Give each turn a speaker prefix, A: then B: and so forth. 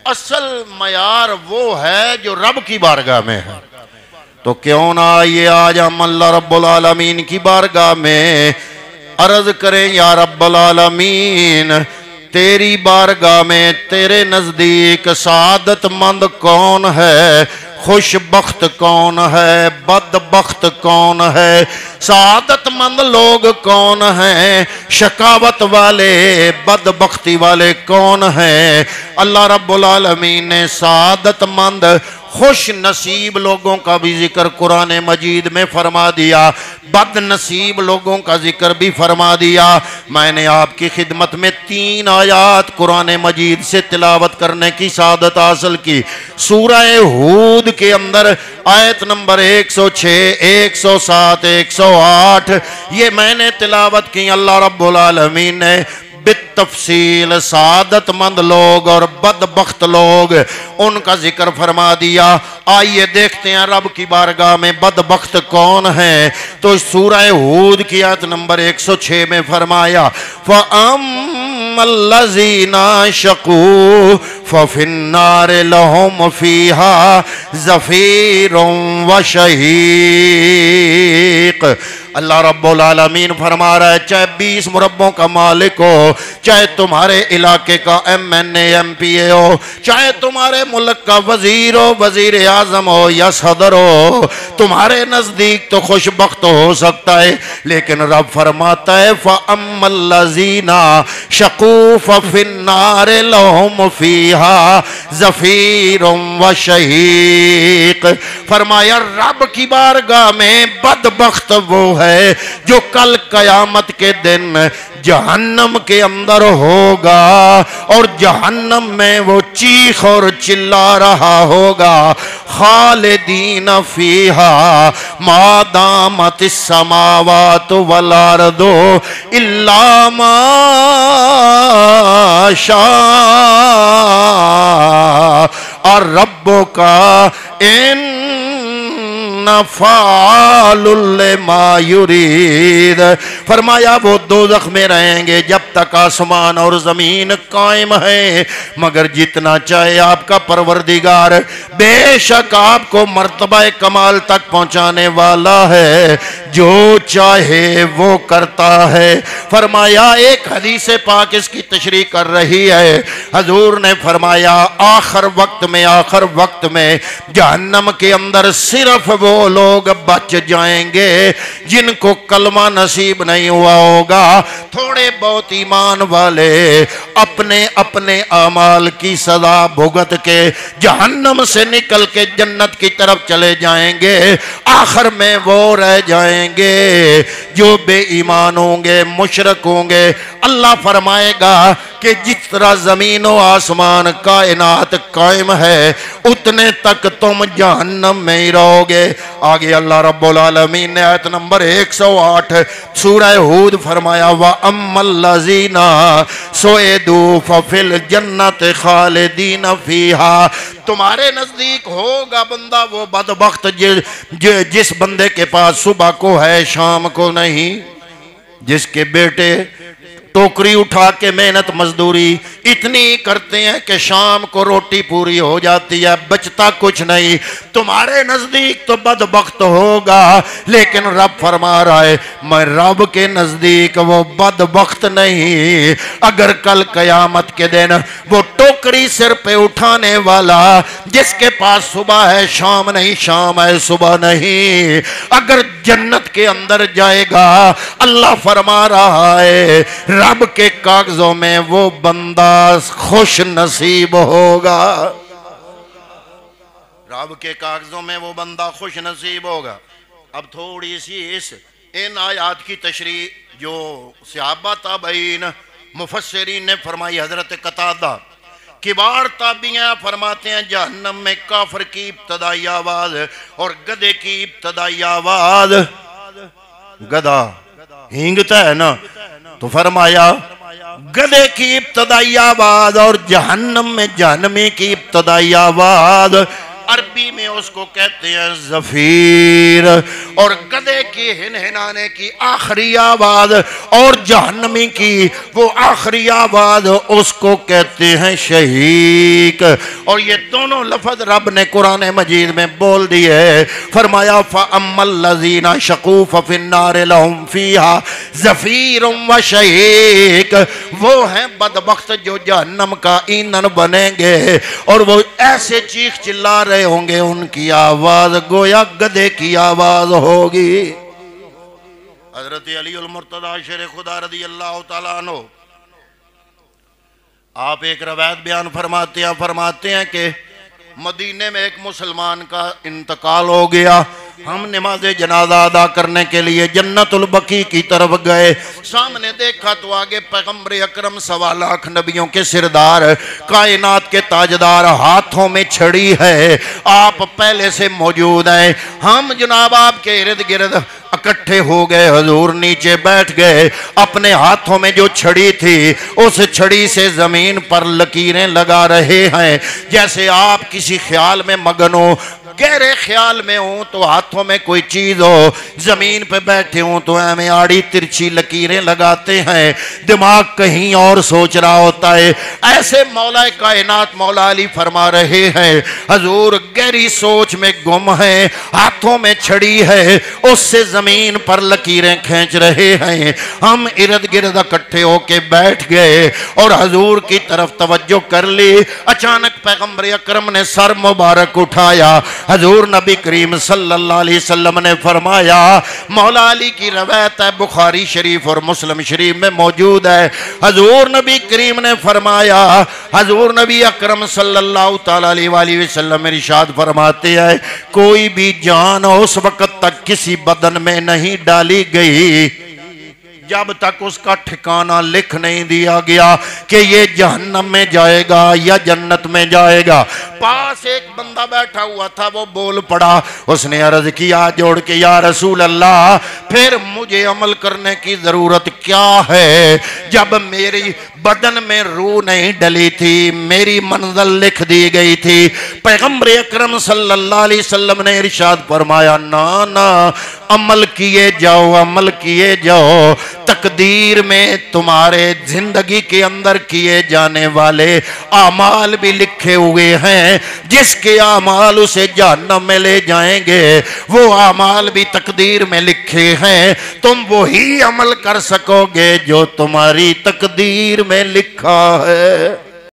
A: اصل معیار وہ ہے جو رب کی بارگاہ میں ہے. تو کیوں نہ آئیے آج ہم اللہ رب العالمین کی بارگاہ میں عرض کریں یا رب العالمین تیری بارگاہ میں تیرے نزدیک سعادت مند کون ہے، خوش بخت کون ہے، بدبخت کون ہے، سعادت مند لوگ کون ہیں، شقاوت والے بدبختی والے کون ہیں. اللہ رب العالمین نے سعادت مند خوش نصیب لوگوں کا بھی ذکر قرآن مجید میں فرما دیا، بد نصیب لوگوں کا ذکر بھی فرما دیا. میں نے آپ کی خدمت میں 3 آیات قرآن مجید سے تلاوت کرنے کی سعادت حاصل کی. سورہ ہود کے اندر آیت نمبر 106 107 108 یہ میں نے تلاوت کی. اللہ رب العالمین نے بالتفصیل سعادت مند لوگ اور بدبخت لوگ ان کا ذکر فرما دیا. آئیے دیکھتے ہیں رب کی بارگاہ میں بدبخت کون ہیں. تو سورہ ہود کی آیت نمبر 106 میں فرمایا فَأَمَّا الَّذِينَ شَقُوا فَفِي النَّارِ لَهُمْ فِيهَا زَفِيرٌ وَشَهِيقٌ. اللہ رب العالمین فرما رہا ہے چاہے 20 مربوں کا مالک ہو، چاہے تمہارے علاقے کا MNA MPA ہو، چاہے تمہارے ملک کا وزیر ہو، وزیر اعظم ہو یا صدر ہو، تمہارے نزدیک تو خوش بخت ہو سکتا ہے، لیکن رب فرماتا ہے فَأَمَّا الَّذِينَ شَقُوا فَفِي النَّارِ لَهُمْ فِيهَا زَفِيرٌ وَشَهِيقٌ. فرمایا رب کی بارگاہ میں بدبخت وہ ہے جو کل قیامت کے دن جہنم کے اندر ہوگا اور جہنم میں وہ چیخ اور چلا رہا ہوگا خالدین فیہا ما دامت السماوات والارض الا ما شاء ربک ان فعال لما یرید. فرمایا وہ دوزخ میں رہیں گے جب تک آسمان اور زمین قائم ہے، مگر جتنا چاہے آپ کا پروردگار بے شک آپ کو مرتبہ کمال تک پہنچانے والا ہے، جو چاہے وہ کرتا ہے. فرمایا ایک حدیث پاک اس کی تشریح کر رہی ہے. حضور نے فرمایا آخر وقت میں جہنم کے اندر صرف وہ لوگ بچ جائیں گے جن کو کلمہ نصیب نہیں ہوا ہوگا. تھوڑے بہت ایمان والے اپنے اپنے اعمال کی سزا بھگت کے جہنم سے نکل کے جنت کی طرف چلے جائیں گے. آخر میں وہ رہ جائیں گے جو بے ایمان ہوں گے، مشرک ہوں گے. اللہ فرمائے گا کہ جس طرح زمین و آسمان کائنات قائم ہے اتنے تک تم جہنم میں ہی رہو گے. آگے اللہ رب العالمین نے آیت نمبر 108 سورہ ہود فرمایا وَأَمَّا الَّذِينَ سُعِدُوا فَفِي الْجَنَّةِ خَالِدِينَ فِيهَا. تمہارے نزدیک ہوگا بندہ وہ بدبخت جس بندے کے پاس صبح کو ہے شام کو نہیں، جس کے بیٹے ٹوکری اٹھا کے محنت مزدوری اتنی کرتے ہیں کہ شام کو روٹی پوری ہو جاتی ہے، بچتا کچھ نہیں. تمہارے نزدیک تو بدبخت ہوگا، لیکن رب فرما رہا ہے میں رب کے نزدیک وہ بدبخت نہیں. اگر کل قیامت کے دن وہ ٹوکری سر پہ اٹھانے والا جس کے پاس صبح ہے شام نہیں، شام ہے صبح نہیں، اگر جنت کے اندر جائے گا اللہ فرما رہا ہے رب کے کاغذوں میں وہ بندہ خوش نصیب ہوگا. رب کے کاغذوں میں وہ بندہ خوش نصیب ہوگا. اب تھوڑی سی ان آیات کی تشریح جو صحابہ تابعین مفسرین نے فرمائی. حضرت قتادہ کبار تابعین فرماتے ہیں جہنم میں کافر کی ابتدائی آواز اور گدھے کی ابتدائی آواز، گدھا ہینگتا ہے نا، تو فرمایا گدھے کی ابتدائی آواز اور جہنم میں جہنمی کی ابتدائی آواز. عربی میں اس کو کہتے ہیں زفیر، اور گدھے کی ہنہنانے کی آخری آواز اور جہنمی کی وہ آخری آواز اس کو کہتے ہیں شہیق۔ اور یہ دونوں لفظ رب نے قرآن مجید میں بول دیے، فرمایا فَأَمَّا الَّذِينَ شَقُوا فَفِي النَّارِ لَهُمْ فِيهَا زَفِيرٌ وَشَهِيقٌ، وہ ہیں بدبخت جو جہنم کا ایندھن بنیں گے اور وہ ایسے چیخ چلا رہے ہوں گے، ان کی آواز گویا گدھے کی آواز ہوگی۔ حضرت علی المرتضی شیر خدا رضی اللہ تعالیٰ عنہ آپ ایک روایت بیان فرماتے ہیں کہ مدینے میں ایک مسلمان کا انتقال ہو گیا، ہم نماز جنازہ ادا کرنے کے لیے جنت البقیع کی طرف گئے، سامنے دیکھا تو آگے پیغمبر اکرم 1.25 لاکھ نبیوں کے سردار، کائنات کے تاجدار، ہاتھوں میں چھڑی ہے، آپ پہلے سے موجود ہیں۔ ہم جناب آپ کے ارد گرد اکٹھے ہو گئے، حضور نیچے بیٹھ گئے، اپنے ہاتھوں میں جو چھڑی تھی اس چھڑی سے زمین پر لکیریں لگا رہے ہیں، جیسے آپ کسی خیال میں مگن ہو، گہرے خیال میں ہوں تو ہاتھوں میں کوئی چیز ہو، زمین پہ بیٹھے ہوں تو ہمیں آڑی ترچھی لکیریں لگاتے ہیں، دماغ کہیں اور سوچ رہا ہوتا ہے۔ ایسے مولا کائنات مولا علی فرما رہے ہیں، حضور گہری سوچ میں گم ہیں، ہاتھوں میں چھڑی ہے، اس سے زمین پر لکیریں کھینچ رہے ہیں۔ ہم ارد گرد اکٹھے ہو کے بیٹھ گئے اور حضور کی طرف توجہ کر لی۔ اچانک پیغمبر اکرم نے سر مبارک اٹھایا، حضور نبی کریم صلی اللہ علیہ وسلم نے فرمایا، مولا علی کی روایت ہے بخاری شریف اور مسلم شریف میں موجود ہے، حضور نبی کریم نے فرمایا، حضور نبی اکرم صلی اللہ تعالیٰ علیہ وسلم ارشاد فرماتے ہیں، کوئی بھی جان اس وقت تک کسی بدن میں نہیں ڈالی گئی جب تک اس کا ٹھکانہ لکھ نہیں دیا گیا کہ یہ جہنم میں جائے گا یا جنت میں جائے گا۔ پاس ایک بندہ بیٹھا ہوا تھا، وہ بول پڑا، اس نے عرض کیا جوڑ کے، یا رسول اللہ پھر مجھے عمل کرنے کی ضرورت کیا ہے؟ جب میری بدن میں روح نہیں ڈلی تھی، میری منزل لکھ دی گئی تھی۔ پیغمبر اکرم صلی اللہ علیہ وسلم نے ارشاد فرمایا، نا عمل کیے جاؤ، عمل کیے جاؤ، تقدیر میں تمہارے زندگی کے اندر کیے جانے والے اعمال بھی لکھے ہوئے ہیں، جس کے اعمال اسے جہنم میں لے جائیں گے، وہ اعمال بھی تقدیر میں لکھے ہیں، تم وہی عمل کر سکو گے جو تمہاری تقدیر میں لکھا ہے۔